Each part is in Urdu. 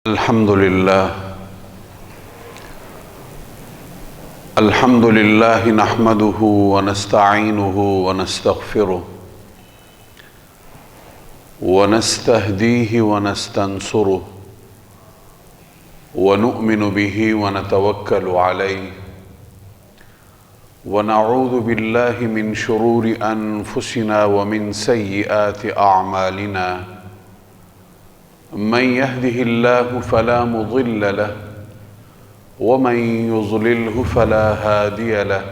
الحمد لله نحمده ونستعينه ونستغفره ونستهديه ونستنصره ونؤمن به ونتوكل عليه ونعوذ بالله من شرور أنفسنا ومن سيئات أعمالنا من يهده الله فلا مضل له ومن يضلله فلا هادي له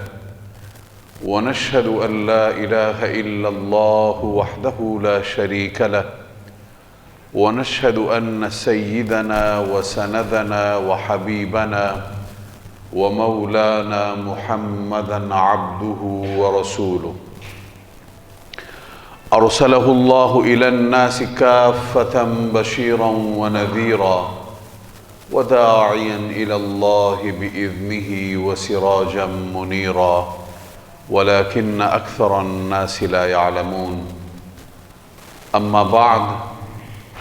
ونشهد أن لا إله إلا الله وحده لا شريك له ونشهد أن سيدنا وسندنا وحبيبنا ومولانا محمدا عبده ورسوله أرسله الله إلى الناس كافة بشيرا ونذيرا وداعيا إلى الله بإذنه وسراجا منيرا ولكن أكثر الناس لا يعلمون. أما بعد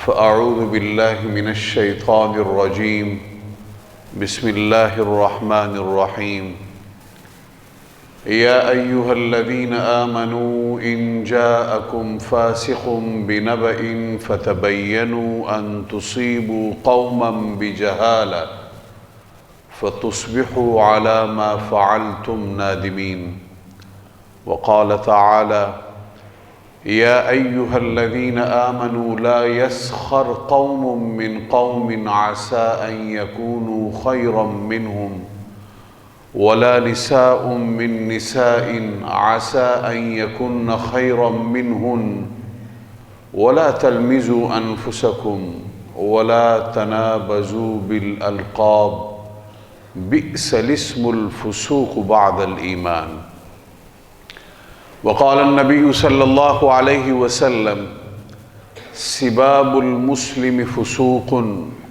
فأعوذ بالله من الشيطان الرجيم. بسم الله الرحمن الرحيم. يا أيها الذين آمنوا إن جاءكم فاسق بنبأ فتبينوا أن تصيبوا قوما بجهالة فتصبحوا على ما فعلتم نادمين. وقال تعالى: يا أيها الذين آمنوا لا يسخر قوم من قوم عسى أن يكونوا خيرا منهم ولا نساء من نساء عسى أن يكن خيرا منهن ولا تلمزوا أنفسكم ولا تنابزوا بالألقاب بئس الاسم الفسوق بعد الإيمان. وقال النبي صلى الله عليه وسلم: سباب المسلم فسوق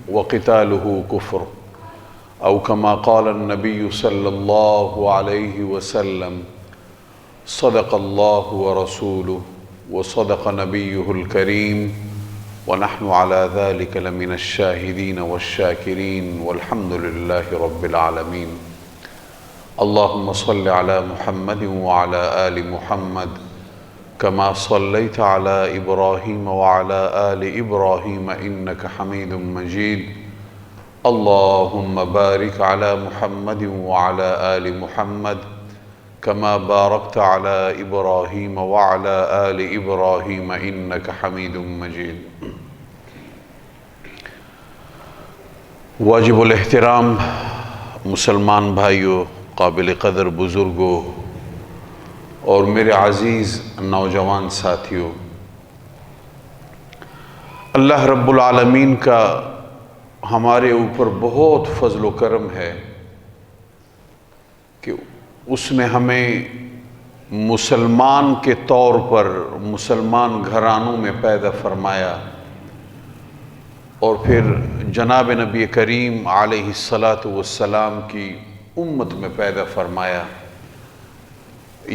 وقتاله كفر، أو كما قال النبي صلى الله عليه وسلم: صدق الله ورسوله وصدق نبيه الكريم ونحن على ذلك لمن الشاهدين والشاكرين والحمد لله رب العالمين. اللهم صل على محمد وعلى آل محمد كما صليت على إبراهيم وعلى آل إبراهيم إنك حميد مجيد. اللهم بارك على محمد وعلى آل محمد كما باركت على إبراهيم وعلى آل إبراهيم إنك حميد مجيد. واجب الاحترام مسلمان بھائیوں، قابل قدر بزرگوں اور میرے عزیز نوجوان ساتھیوں، اللہ رب العالمین کا ہمارے اوپر بہت فضل و کرم ہے کہ اس نے ہمیں مسلمان کے طور پر مسلمان گھرانوں میں پیدا فرمایا اور پھر جناب نبی کریم علیہ الصلاۃ کی امت میں پیدا فرمایا۔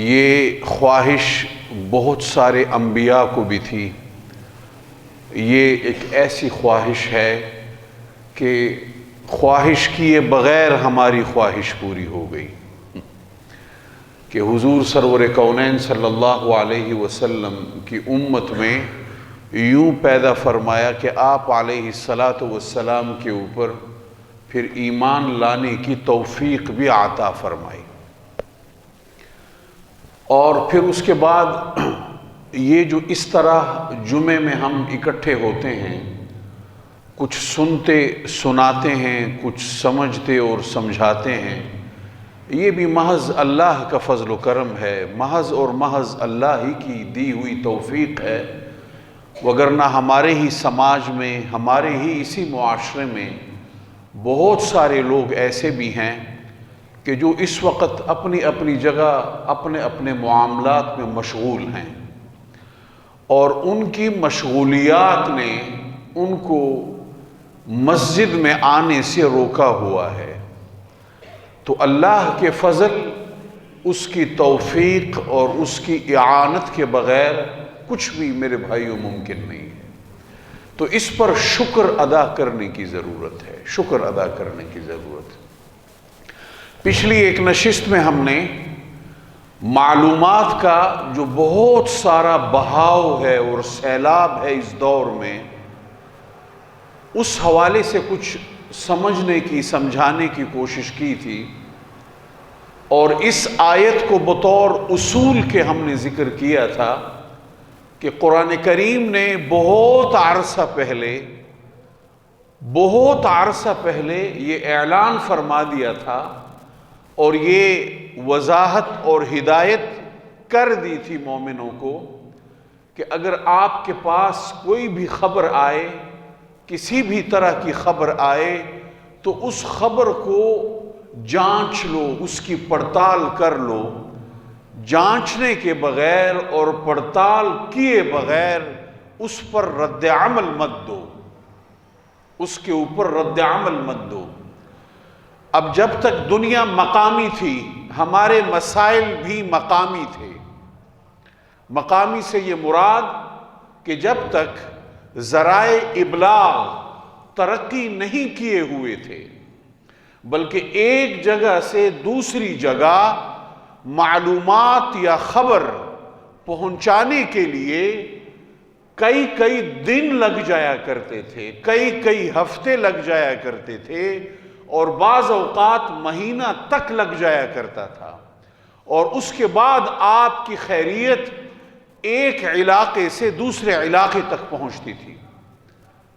یہ خواہش بہت سارے انبیاء کو بھی تھی۔ یہ ایک ایسی خواہش ہے کہ خواہش کیے بغیر ہماری خواہش پوری ہو گئی کہ حضور سرور کونین صلی اللہ علیہ وسلم کی امت میں یوں پیدا فرمایا کہ آپ علیہ السلام کے اوپر پھر ایمان لانے کی توفیق بھی عطا فرمائی۔ اور پھر اس کے بعد یہ جو اس طرح جمعے میں ہم اکٹھے ہوتے ہیں، کچھ سنتے سناتے ہیں، کچھ سمجھتے اور سمجھاتے ہیں، یہ بھی محض اللہ کا فضل و کرم ہے، محض اور محض اللہ ہی کی دی ہوئی توفیق ہے۔ وگرنہ ہمارے ہی سماج میں، ہمارے ہی اسی معاشرے میں بہت سارے لوگ ایسے بھی ہیں کہ جو اس وقت اپنی اپنی جگہ اپنے اپنے معاملات میں مشغول ہیں، اور ان کی مشغولیات نے ان کو مسجد میں آنے سے روکا ہوا ہے۔ تو اللہ کے فضل، اس کی توفیق اور اس کی اعانت کے بغیر کچھ بھی میرے بھائیوں ممکن نہیں ہے۔ تو اس پر شکر ادا کرنے کی ضرورت ہے، شکر ادا کرنے کی ضرورت ہے۔ پچھلی ایک نشست میں ہم نے معلومات کا جو بہت سارا بہاؤ ہے اور سیلاب ہے اس دور میں، اس حوالے سے کچھ سمجھنے کی، سمجھانے کی کوشش کی تھی، اور اس آیت کو بطور اصول کے ہم نے ذکر کیا تھا کہ قرآن کریم نے بہت عرصہ پہلے یہ اعلان فرما دیا تھا اور یہ وضاحت اور ہدایت کر دی تھی مومنوں کو کہ اگر آپ کے پاس کوئی بھی خبر آئے، کسی بھی طرح کی خبر آئے، تو اس خبر کو جانچ لو، اس کی پڑتال کر لو۔ جانچنے کے بغیر اور پڑتال کیے بغیر اس پر رد عمل مت دو، اس کے اوپر رد عمل مت دو۔ اب جب تک دنیا مقامی تھی، ہمارے مسائل بھی مقامی تھے۔ مقامی سے یہ مراد کہ جب تک ذرائع ابلاغ ترقی نہیں کیے ہوئے تھے، بلکہ ایک جگہ سے دوسری جگہ معلومات یا خبر پہنچانے کے لیے کئی دن لگ جایا کرتے تھے، کئی ہفتے لگ جایا کرتے تھے، اور بعض اوقات مہینہ تک لگ جایا کرتا تھا، اور اس کے بعد آپ کی خیریت ایک علاقے سے دوسرے علاقے تک پہنچتی تھی،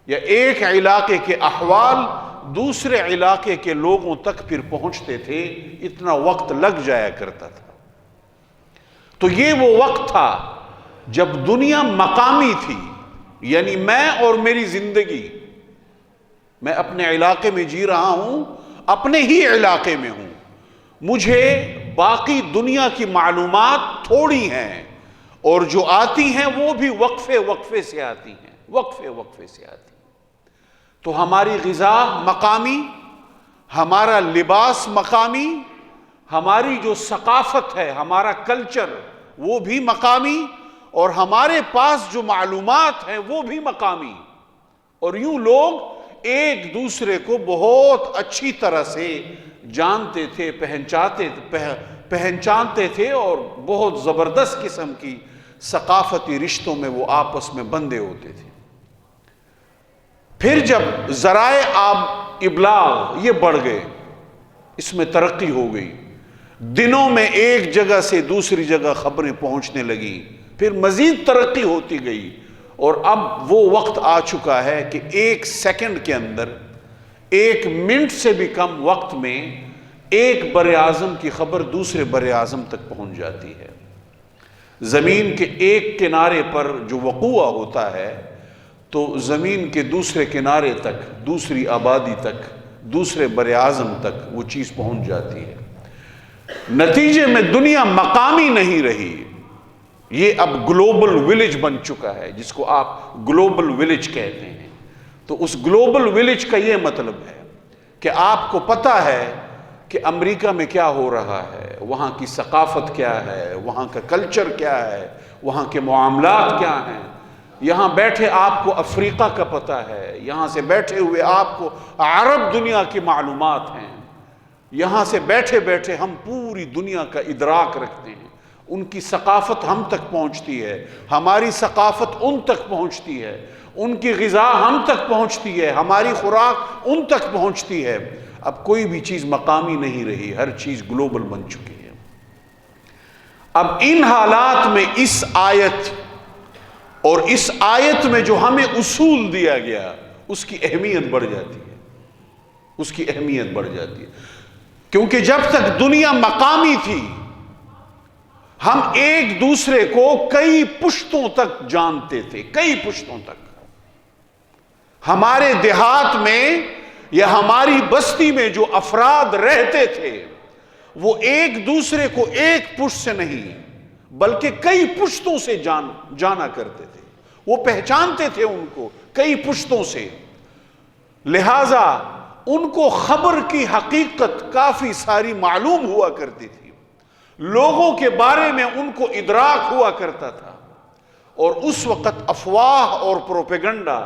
یا ایک علاقے کے احوال دوسرے علاقے کے لوگوں تک پھر پہنچتے تھے، اتنا وقت لگ جایا کرتا تھا۔ تو یہ وہ وقت تھا جب دنیا مقامی تھی، یعنی میں اور میری زندگی، میں اپنے علاقے میں جی رہا ہوں، اپنے ہی علاقے میں ہوں، مجھے باقی دنیا کی معلومات تھوڑی ہیں، اور جو آتی ہیں وہ بھی وقفے سے آتی ہیں، وقفے سے آتی ہیں۔ تو ہماری غذا مقامی، ہمارا لباس مقامی، ہماری جو ثقافت ہے، ہمارا کلچر، وہ بھی مقامی، اور ہمارے پاس جو معلومات ہیں وہ بھی مقامی، اور یوں لوگ ایک دوسرے کو بہت اچھی طرح سے جانتے تھے، پہچانتے تھے، اور بہت زبردست قسم کی ثقافتی رشتوں میں وہ آپس میں بندھے ہوتے تھے۔ پھر جب ذرائع ابلاغ یہ بڑھ گئے، اس میں ترقی ہو گئی، دنوں میں ایک جگہ سے دوسری جگہ خبریں پہنچنے لگی، پھر مزید ترقی ہوتی گئی، اور اب وہ وقت آ چکا ہے کہ ایک سیکنڈ کے اندر، ایک منٹ سے بھی کم وقت میں ایک بر اعظم کی خبر دوسرے بر اعظم تک پہنچ جاتی ہے۔ زمین کے ایک کنارے پر جو وقوع ہوتا ہے تو زمین کے دوسرے کنارے تک، دوسری آبادی تک، دوسرے بر اعظم تک وہ چیز پہنچ جاتی ہے۔ نتیجے میں دنیا مقامی نہیں رہی، یہ اب گلوبل ولیج بن چکا ہے، جس کو آپ گلوبل ولیج کہتے ہیں۔ تو اس گلوبل ولیج کا یہ مطلب ہے کہ آپ کو پتہ ہے کہ امریکہ میں کیا ہو رہا ہے، وہاں کی ثقافت کیا ہے، وہاں کا کلچر کیا ہے، وہاں کے معاملات کیا ہیں۔ یہاں بیٹھے آپ کو افریقہ کا پتہ ہے، یہاں سے بیٹھے ہوئے آپ کو عرب دنیا کی معلومات ہیں، یہاں سے بیٹھے ہم پوری دنیا کا ادراک رکھتے ہیں، ان کی ثقافت ہم تک پہنچتی ہے، ہماری ثقافت ان تک پہنچتی ہے، ان کی غذا ہم تک پہنچتی ہے، ہماری خوراک ان تک پہنچتی ہے۔ اب کوئی بھی چیز مقامی نہیں رہی، ہر چیز گلوبل بن چکی ہے۔ اب ان حالات میں اس آیت اور اس آیت میں جو ہمیں اصول دیا گیا، اس کی اہمیت بڑھ جاتی ہے، اس کی اہمیت بڑھ جاتی ہے، کیونکہ جب تک دنیا مقامی تھی، ہم ایک دوسرے کو کئی پشتوں تک جانتے تھے، کئی پشتوں تک۔ ہمارے دیہات میں یا ہماری بستی میں جو افراد رہتے تھے، وہ ایک دوسرے کو ایک پشت سے نہیں بلکہ کئی پشتوں سے جانا کرتے تھے، وہ پہچانتے تھے ان کو کئی پشتوں سے، لہذا ان کو خبر کی حقیقت کافی ساری معلوم ہوا کرتی تھی، لوگوں کے بارے میں ان کو ادراک ہوا کرتا تھا، اور اس وقت افواہ اور پروپیگنڈا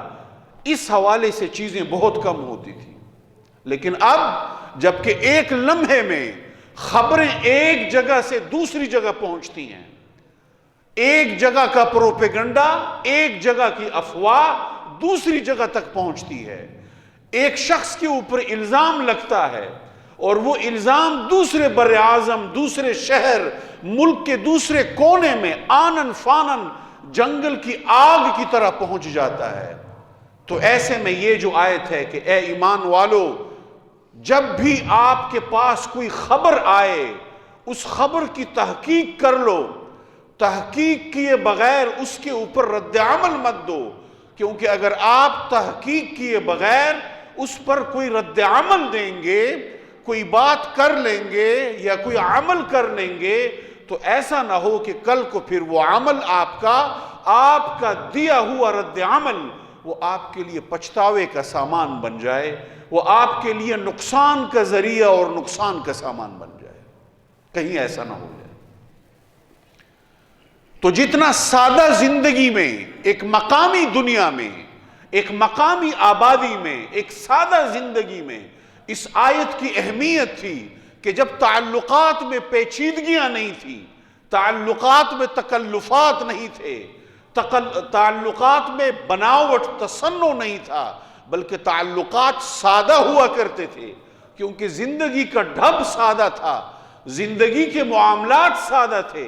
اس حوالے سے چیزیں بہت کم ہوتی تھیں، لیکن اب جبکہ ایک لمحے میں خبریں ایک جگہ سے دوسری جگہ پہنچتی ہیں، ایک جگہ کا پروپیگنڈا، ایک جگہ کی افواہ دوسری جگہ تک پہنچتی ہے، ایک شخص کے اوپر الزام لگتا ہے اور وہ الزام دوسرے بر اعظم، دوسرے شہر، ملک کے دوسرے کونے میں آنن فانن جنگل کی آگ کی طرح پہنچ جاتا ہے۔ تو ایسے میں یہ جو آیت ہے کہ اے ایمان والو، جب بھی آپ کے پاس کوئی خبر آئے اس خبر کی تحقیق کر لو، تحقیق کیے بغیر اس کے اوپر رد عمل مت دو، کیونکہ اگر آپ تحقیق کیے بغیر اس پر کوئی رد عمل دیں گے، کوئی بات کر لیں گے یا کوئی عمل کر لیں گے، تو ایسا نہ ہو کہ کل کو پھر وہ عمل آپ کا دیا ہوا رد عمل وہ آپ کے لیے پچھتاوے کا سامان بن جائے، وہ آپ کے لیے نقصان کا ذریعہ اور نقصان کا سامان بن جائے، کہیں ایسا نہ ہو جائے۔ تو جتنا سادہ زندگی میں، ایک مقامی دنیا میں، ایک مقامی آبادی میں، ایک سادہ زندگی میں اس آیت کی اہمیت تھی کہ جب تعلقات میں پیچیدگیاں نہیں تھیں، تعلقات میں تکلفات نہیں تھے، تعلقات میں بناوٹ تصنع نہیں تھا، بلکہ تعلقات سادہ ہوا کرتے تھے، کیونکہ زندگی کا ڈھب سادہ تھا، زندگی کے معاملات سادہ تھے۔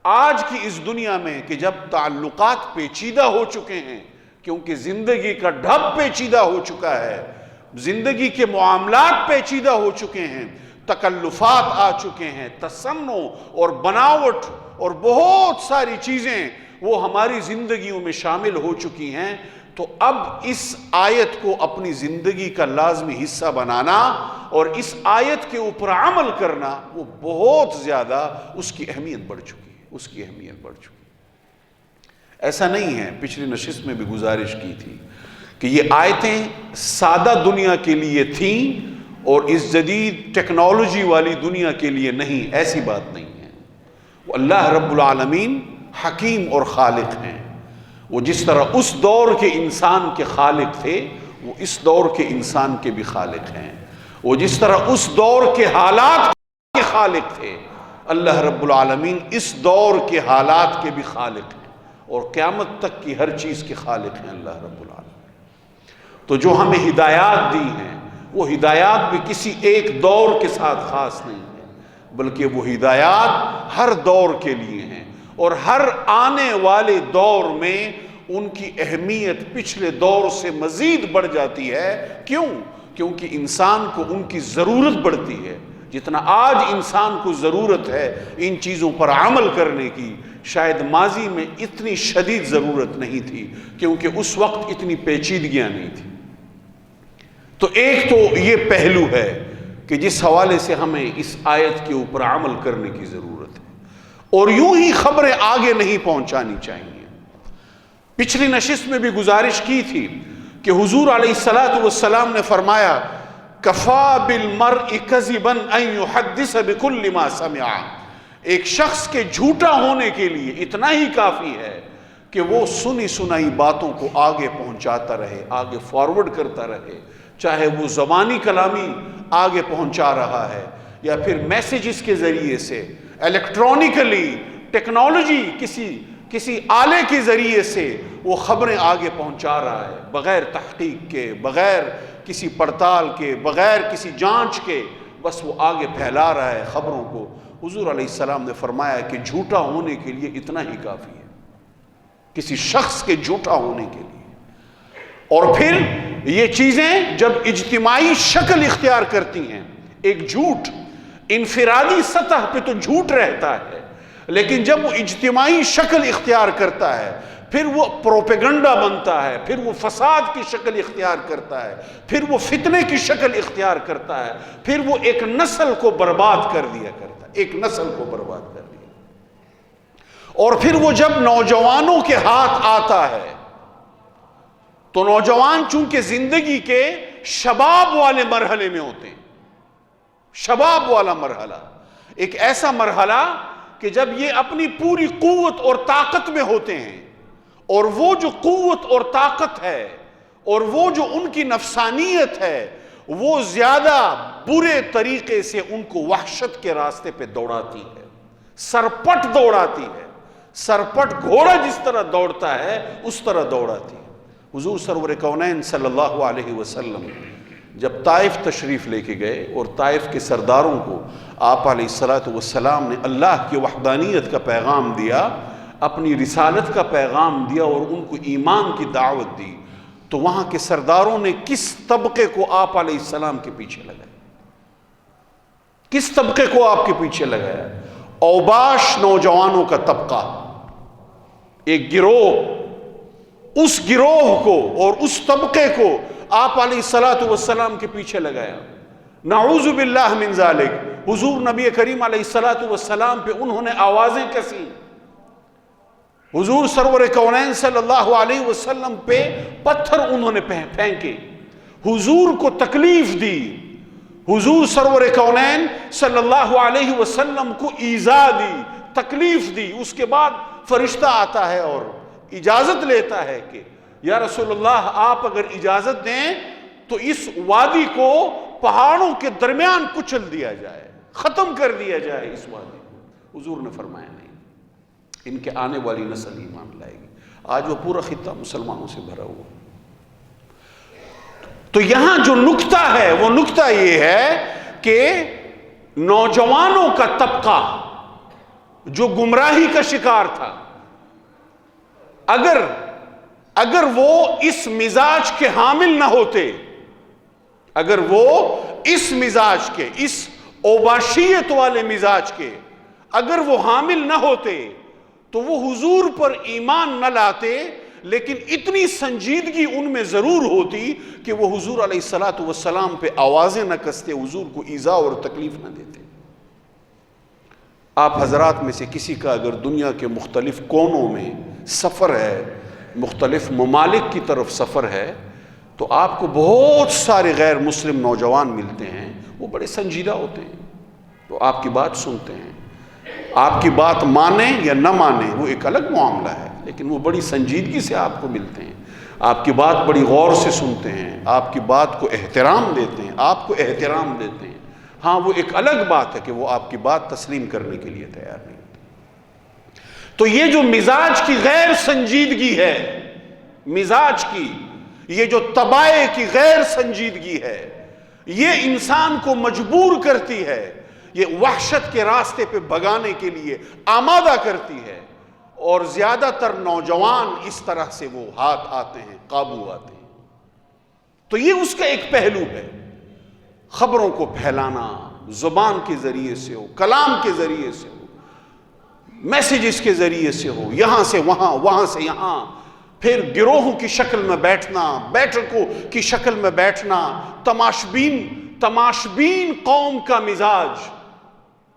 آج کی اس دنیا میں کہ جب تعلقات پیچیدہ ہو چکے ہیں، کیونکہ زندگی کا ڈھب پیچیدہ ہو چکا ہے، زندگی کے معاملات پیچیدہ ہو چکے ہیں، تکلفات آ چکے ہیں، تصنع اور بناوٹ اور بہت ساری چیزیں وہ ہماری زندگیوں میں شامل ہو چکی ہیں، تو اب اس آیت کو اپنی زندگی کا لازمی حصہ بنانا اور اس آیت کے اوپر عمل کرنا، وہ بہت زیادہ اس کی اہمیت بڑھ چکی ہے، اس کی اہمیت بڑھ چکی ہے۔ ایسا نہیں ہے، پچھلی نشست میں بھی گزارش کی تھی کہ یہ آیتیں سادہ دنیا کے لیے تھیں اور اس جدید ٹیکنالوجی والی دنیا کے لیے نہیں، ایسی بات نہیں ہے۔ وہ اللہ رب العالمین حکیم اور خالق ہیں، وہ جس طرح اس دور کے انسان کے خالق تھے وہ اس دور کے انسان کے بھی خالق ہیں، وہ جس طرح اس دور کے حالات کے خالق تھے، اللہ رب العالمین اس دور کے حالات کے بھی خالق ہیں اور قیامت تک کی ہر چیز کے خالق ہیں اللہ رب العالمین۔ تو جو ہمیں ہدایات دی ہیں وہ ہدایات بھی کسی ایک دور کے ساتھ خاص نہیں ہیں، بلکہ وہ ہدایات ہر دور کے لیے ہیں اور ہر آنے والے دور میں ان کی اہمیت پچھلے دور سے مزید بڑھ جاتی ہے۔ کیوں؟ کیونکہ انسان کو ان کی ضرورت بڑھتی ہے۔ جتنا آج انسان کو ضرورت ہے ان چیزوں پر عمل کرنے کی، شاید ماضی میں اتنی شدید ضرورت نہیں تھی، کیونکہ اس وقت اتنی پیچیدگیاں نہیں تھی۔ تو ایک تو یہ پہلو ہے کہ جس حوالے سے ہمیں اس آیت کے اوپر عمل کرنے کی ضرورت ہے، اور یوں ہی خبریں آگے نہیں پہنچانی چاہیے۔ پچھلی نشست میں بھی گزارش کی تھی کہ حضور علیہ السلام نے فرمایا کفا بالمرء کذبا ان یحدث بکل ما سمع، ایک شخص کے جھوٹا ہونے کے لیے اتنا ہی کافی ہے کہ وہ سنی سنائی باتوں کو آگے پہنچاتا رہے، آگے فارورڈ کرتا رہے، چاہے وہ زبانی کلامی آگے پہنچا رہا ہے یا پھر میسیجز کے ذریعے سے، الیکٹرانکلی ٹیکنالوجی کسی آلے کے ذریعے سے وہ خبریں آگے پہنچا رہا ہے، بغیر تحقیق کے، بغیر کسی پڑتال کے، بغیر کسی جانچ کے، بس وہ آگے پھیلا رہا ہے خبروں کو۔ حضور علیہ السلام نے فرمایا کہ جھوٹا ہونے کے لیے اتنا ہی کافی ہے، کسی شخص کے جھوٹا ہونے کے لیے۔ اور پھر یہ چیزیں جب اجتماعی شکل اختیار کرتی ہیں، ایک جھوٹ انفرادی سطح پہ تو جھوٹ رہتا ہے، لیکن جب وہ اجتماعی شکل اختیار کرتا ہے پھر وہ پروپیگنڈا بنتا ہے، پھر وہ فساد کی شکل اختیار کرتا ہے، پھر وہ فتنے کی شکل اختیار کرتا ہے، پھر وہ ایک نسل کو برباد کر دیا کرتا ہے، ایک نسل کو برباد کر دیا۔ اور پھر وہ جب نوجوانوں کے ہاتھ آتا ہے تو نوجوان چونکہ زندگی کے شباب والے مرحلے میں ہوتے ہیں، شباب والا مرحلہ ایک ایسا مرحلہ کہ جب یہ اپنی پوری قوت اور طاقت میں ہوتے ہیں، اور وہ جو قوت اور طاقت ہے اور وہ جو ان کی نفسانیت ہے وہ زیادہ برے طریقے سے ان کو وحشت کے راستے پہ دوڑاتی ہے، سرپٹ دوڑاتی ہے، سرپٹ گھوڑا جس طرح دوڑتا ہے اس طرح دوڑاتی ہے۔ حضور سرور کونین صلی اللہ علیہ وسلم جب طائف تشریف لے کے گئے اور طائف کے سرداروں کو آپ علیہ السلام نے اللہ کی وحدانیت کا پیغام دیا، اپنی رسالت کا پیغام دیا اور ان کو ایمان کی دعوت دی، تو وہاں کے سرداروں نے کس طبقے کو آپ علیہ السلام کے پیچھے لگایا؟ کس طبقے کو آپ کے پیچھے لگایا؟ اوباش نوجوانوں کا طبقہ، ایک گروہ، اس گروہ کو اور اس طبقے کو آپ علیہ السلام کے پیچھے لگایا۔ نعوذ باللہ من ذالک، حضور نبی کریم علیہ السلام پہ انہوں نے آوازیں کسی، حضور سرور کونین صلی اللہ علیہ وسلم پہ پتھر انہوں نے پھینکے، حضور کو تکلیف دی، حضور سرور کونین صلی اللہ علیہ وسلم کو ایذا دی، تکلیف دی۔ اس کے بعد فرشتہ آتا ہے اور اجازت لیتا ہے کہ یا رسول اللہ آپ اگر اجازت دیں تو اس وادی کو پہاڑوں کے درمیان کچل دیا جائے، ختم کر دیا جائے اس وادی کو۔ حضور نے فرمایا نہیں، ان کے آنے والی نسل ایمان لائے گی۔ آج وہ پورا خطہ مسلمانوں سے بھرا ہوا۔ تو یہاں جو نکتہ ہے وہ نکتہ یہ ہے کہ نوجوانوں کا طبقہ جو گمراہی کا شکار تھا، اگر وہ اس مزاج کے حامل نہ ہوتے، اگر وہ اس مزاج کے، اس اوباشیت والے مزاج کے اگر وہ حامل نہ ہوتے تو وہ حضور پر ایمان نہ لاتے، لیکن اتنی سنجیدگی ان میں ضرور ہوتی کہ وہ حضور علیہ السلام پہ آوازیں نہ کستے، حضور کو ایذا اور تکلیف نہ دیتے۔ آپ حضرات میں سے کسی کا اگر دنیا کے مختلف کونوں میں سفر ہے، مختلف ممالک کی طرف سفر ہے، تو آپ کو بہت سارے غیر مسلم نوجوان ملتے ہیں، وہ بڑے سنجیدہ ہوتے ہیں، وہ آپ کی بات سنتے ہیں، آپ کی بات مانیں یا نہ مانیں وہ ایک الگ معاملہ ہے، لیکن وہ بڑی سنجیدگی سے آپ کو ملتے ہیں، آپ کی بات بڑی غور سے سنتے ہیں، آپ کی بات کو احترام دیتے ہیں، آپ کو احترام دیتے ہیں۔ ہاں وہ ایک الگ بات ہے کہ وہ آپ کی بات تسلیم کرنے کے لیے تیار نہیں ہوتے۔ تو یہ جو مزاج کی غیر سنجیدگی ہے، مزاج کی یہ جو طبائع کی غیر سنجیدگی ہے، یہ انسان کو مجبور کرتی ہے، یہ وحشت کے راستے پہ بھگانے کے لیے آمادہ کرتی ہے، اور زیادہ تر نوجوان اس طرح سے وہ ہاتھ آتے ہیں، قابو آتے ہیں۔ تو یہ اس کا ایک پہلو ہے، خبروں کو پھیلانا زبان کے ذریعے سے ہو، کلام کے ذریعے سے ہو، میسیجز کے ذریعے سے ہو، یہاں سے وہاں، وہاں سے یہاں، پھر گروہوں کی شکل میں بیٹھنا، بیٹھکوں کی شکل میں بیٹھنا، تماشبین قوم کا مزاج۔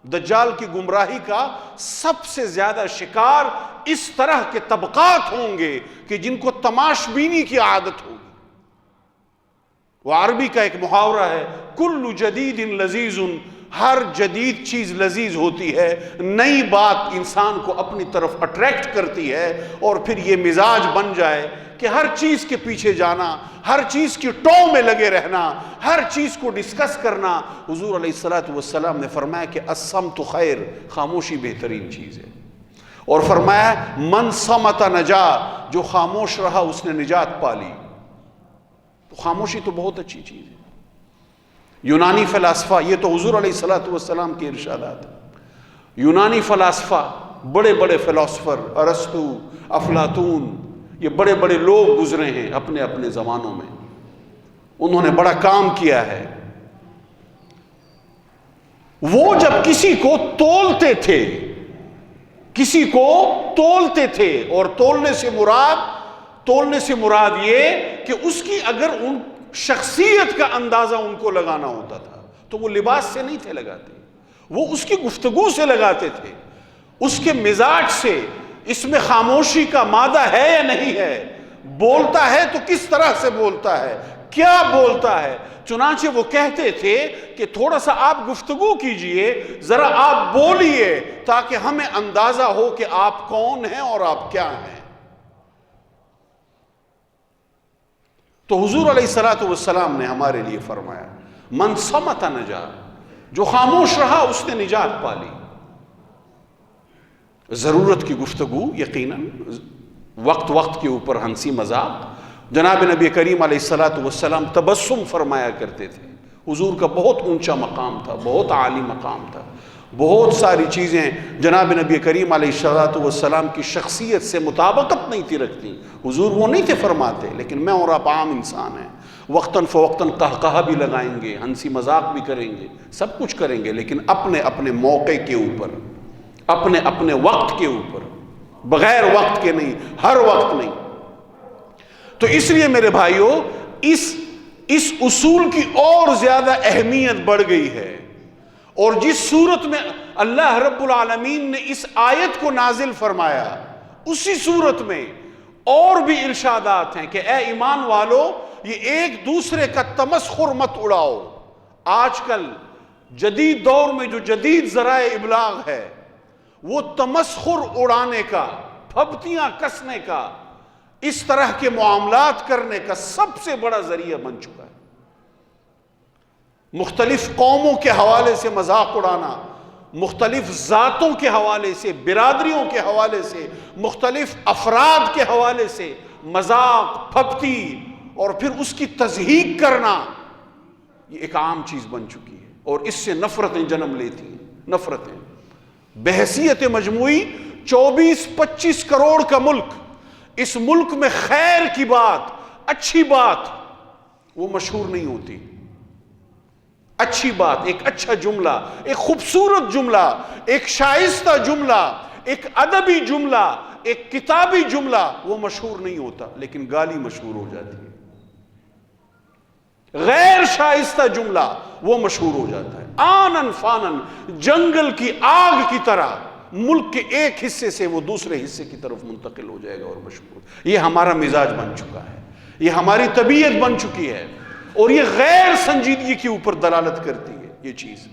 دجال کی گمراہی کا سب سے زیادہ شکار اس طرح کے طبقات ہوں گے کہ جن کو تماشبینی کی عادت ہوگی۔ وہ عربی کا ایک محاورہ ہے، کل جدید لذیذ، ہر جدید چیز لذیذ ہوتی ہے، نئی بات انسان کو اپنی طرف اٹریکٹ کرتی ہے، اور پھر یہ مزاج بن جائے کہ ہر چیز کے پیچھے جانا، ہر چیز کی ٹو میں لگے رہنا، ہر چیز کو ڈسکس کرنا۔ حضور علیہ السلام نے فرمایا کہ الصمت خیر، خاموشی بہترین چیز ہے، اور فرمایا من صمت نجا، جو خاموش رہا اس نے نجات پالی۔ تو خاموشی تو بہت اچھی چیز ہے۔ یونانی فلاسفہ، یہ تو حضور علیہ السلام کے ارشادات ہیں، یونانی فلاسفہ، بڑے بڑے فلاسفر، ارسطو، افلاطون، یہ بڑے بڑے لوگ گزرے ہیں اپنے اپنے زمانوں میں، انہوں نے بڑا کام کیا ہے۔ وہ جب کسی کو تولتے تھے، کسی کو تولتے تھے، اور تولنے سے مراد یہ کہ اس کی اگر ان شخصیت کا اندازہ ان کو لگانا ہوتا تھا تو وہ لباس سے نہیں تھے لگاتے، وہ اس کی گفتگو سے لگاتے تھے، اس کے مزاج سے، اس میں خاموشی کا مادہ ہے یا نہیں ہے، بولتا ہے تو کس طرح سے بولتا ہے، کیا بولتا ہے۔ چنانچہ وہ کہتے تھے کہ تھوڑا سا آپ گفتگو کیجئے، ذرا آپ بولیے، تاکہ ہمیں اندازہ ہو کہ آپ کون ہیں اور آپ کیا ہیں۔ تو حضور علیہ الصلوۃ والسلام نے ہمارے لیے فرمایا من صمت نجا، جو خاموش رہا اس نے نجات پا لی۔ ضرورت کی گفتگو یقیناً وقت وقت کے اوپر ہنسی مذاق۔ جناب نبی کریم علیہ الصلوۃ والسلام تبسم فرمایا کرتے تھے۔ حضور کا بہت اونچا مقام تھا، بہت عالی مقام تھا۔ بہت ساری چیزیں جناب نبی کریم علیہ الصلوۃ والسلام کی شخصیت سے مطابقت نہیں تھی رکھتی۔ حضور وہ نہیں تھے فرماتے، لیکن میں اور آپ عام انسان ہیں، وقتاً فوقتاً قہقہہ بھی لگائیں گے، ہنسی مذاق بھی کریں گے، سب کچھ کریں گے، لیکن اپنے اپنے موقع کے اوپر، اپنے اپنے وقت کے اوپر، بغیر وقت کے نہیں، ہر وقت نہیں۔ تو اس لیے میرے بھائیوں اس اصول کی اور زیادہ اہمیت بڑھ گئی ہے، اور جس صورت میں اللہ رب العالمین نے اس آیت کو نازل فرمایا، اسی صورت میں اور بھی ارشادات ہیں کہ اے ایمان والو، یہ ایک دوسرے کا تمسخر مت اڑاؤ۔ آج کل جدید دور میں جو جدید ذرائع ابلاغ ہے، وہ تمسخر اڑانے کا، پھبتیاں کسنے کا، اس طرح کے معاملات کرنے کا سب سے بڑا ذریعہ بن چکا ہے۔ مختلف قوموں کے حوالے سے مذاق اڑانا، مختلف ذاتوں کے حوالے سے، برادریوں کے حوالے سے، مختلف افراد کے حوالے سے مذاق، پھبتی اور پھر اس کی تضحیق کرنا، یہ ایک عام چیز بن چکی ہے، اور اس سے نفرتیں جنم لیتی ہیں، نفرتیں۔ بحیثیت مجموعی 24-25 کروڑ کا ملک، اس ملک میں خیر کی بات، اچھی بات وہ مشہور نہیں ہوتی۔ اچھی بات، ایک اچھا جملہ، ایک خوبصورت جملہ، ایک شائستہ جملہ، ایک ادبی جملہ، ایک کتابی جملہ وہ مشہور نہیں ہوتا، لیکن گالی مشہور ہو جاتی ہے۔ غیر شائستہ جملہ وہ مشہور ہو جاتا ہے، آنن فانن، جنگل کی آگ کی طرح ملک کے ایک حصے سے وہ دوسرے حصے کی طرف منتقل ہو جائے گا اور مشہور۔ یہ ہمارا مزاج بن چکا ہے، یہ ہماری طبیعت بن چکی ہے، اور یہ غیر سنجیدگی کے اوپر دلالت کرتی ہے۔ یہ چیز،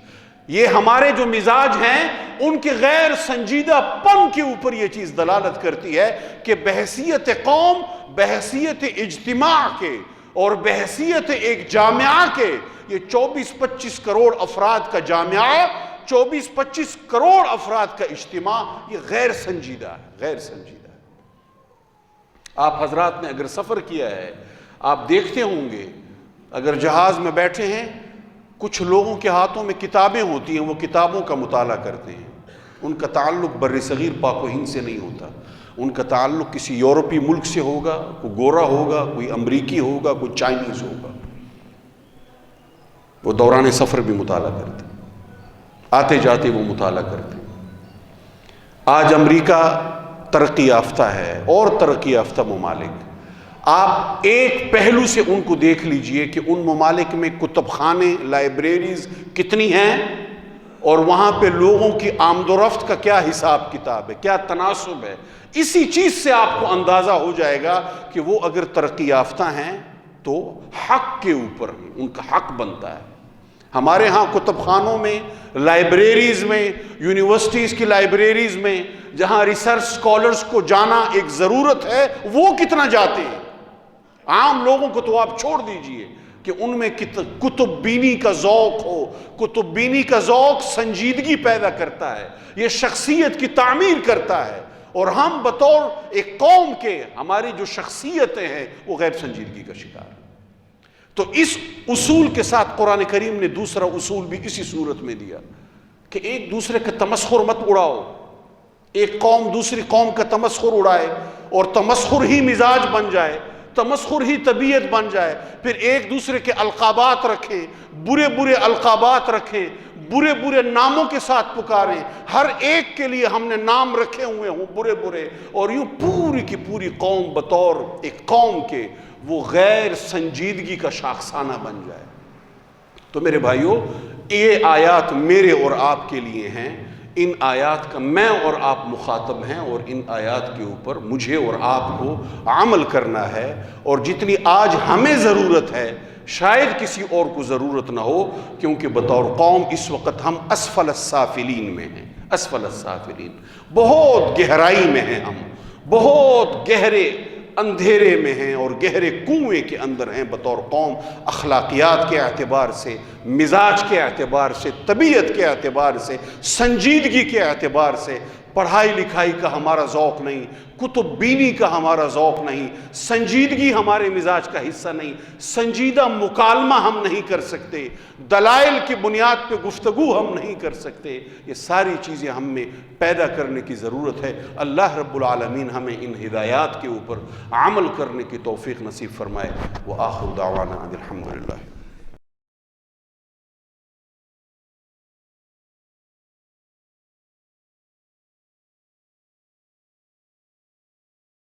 یہ ہمارے جو مزاج ہیں ان کے غیر سنجیدہ پن کے اوپر یہ چیز دلالت کرتی ہے کہ بحیثیت قوم، بحیثیت اجتماع کے اور بحیثیت ایک جامعہ کے، یہ 24-25 کروڑ افراد کا جامعہ، 24-25 کروڑ افراد کا اجتماع، یہ غیر سنجیدہ ہے، غیر سنجیدہ ہے۔ آپ حضرات نے اگر سفر کیا ہے، آپ دیکھتے ہوں گے، اگر جہاز میں بیٹھے ہیں، کچھ لوگوں کے ہاتھوں میں کتابیں ہوتی ہیں، وہ کتابوں کا مطالعہ کرتے ہیں، ان کا تعلق بر صغیر پاک و ہند سے نہیں ہوتا، ان کا تعلق کسی یورپی ملک سے ہوگا، کوئی گورا ہوگا، کوئی امریکی ہوگا، کوئی چائنیز ہوگا۔ وہ دوران سفر بھی مطالعہ کرتے ہیں، آتے جاتے وہ مطالعہ کرتے ہیں۔ آج امریکہ ترقی یافتہ ہے اور ترقی یافتہ ممالک، آپ ایک پہلو سے ان کو دیکھ لیجئے کہ ان ممالک میں کتب خانے، لائبریریز کتنی ہیں، اور وہاں پہ لوگوں کی آمد و رفت کا کیا حساب کتاب ہے، کیا تناسب ہے۔ اسی چیز سے آپ کو اندازہ ہو جائے گا کہ وہ اگر ترقی یافتہ ہیں تو حق کے اوپر ان کا حق بنتا ہے۔ ہمارے ہاں کتب خانوں میں، لائبریریز میں، یونیورسٹیز کی لائبریریز میں، جہاں ریسرچ سکولرز کو جانا ایک ضرورت ہے، وہ کتنا جاتے ہیں۔ عام لوگوں کو تو آپ چھوڑ دیجئے کہ ان میں کتب بینی کا ذوق ہو۔ کتب بینی کا ذوق سنجیدگی پیدا کرتا ہے، یہ شخصیت کی تعمیر کرتا ہے، اور ہم بطور ایک قوم کے، ہماری جو شخصیتیں ہیں وہ غیر سنجیدگی کا شکار ہیں۔ تو اس اصول کے ساتھ قرآن کریم نے دوسرا اصول بھی اسی صورت میں دیا کہ ایک دوسرے کا تمسخر مت اڑاؤ۔ ایک قوم دوسری قوم کا تمسخر اڑائے اور تمسخر ہی مزاج بن جائے، تمسخر ہی طبیعت بن جائے، پھر ایک دوسرے کے القابات رکھیں، برے برے القابات رکھیں، برے برے ناموں کے ساتھ پکاریں، ہر ایک کے لیے ہم نے نام رکھے ہوئے ہوں برے برے، اور یوں پوری کی پوری قوم بطور ایک قوم کے وہ غیر سنجیدگی کا شاخسانہ بن جائے۔ تو میرے بھائیوں، یہ آیات میرے اور آپ کے لیے ہیں، ان آیات کا میں اور آپ مخاطب ہیں، اور ان آیات کے اوپر مجھے اور آپ کو عمل کرنا ہے، اور جتنی آج ہمیں ضرورت ہے شاید کسی اور کو ضرورت نہ ہو، کیونکہ بطور قوم اس وقت ہم اسفل السافلین میں ہیں، اسفل السافلین، بہت گہرائی میں ہیں، ہم بہت گہرے اندھیرے میں ہیں اور گہرے کنویں کے اندر ہیں بطور قوم، اخلاقیات کے اعتبار سے، مزاج کے اعتبار سے، طبیعت کے اعتبار سے، سنجیدگی کے اعتبار سے۔ پڑھائی لکھائی کا ہمارا ذوق نہیں، کتب بینی کا ہمارا ذوق نہیں، سنجیدگی ہمارے مزاج کا حصہ نہیں، سنجیدہ مکالمہ ہم نہیں کر سکتے، دلائل کی بنیاد پہ گفتگو ہم نہیں کر سکتے۔ یہ ساری چیزیں ہم میں پیدا کرنے کی ضرورت ہے۔ اللہ رب العالمین ہمیں ان ہدایات کے اوپر عمل کرنے کی توفیق نصیب فرمائے۔ وآخر دعوانا ان الحمدللہ۔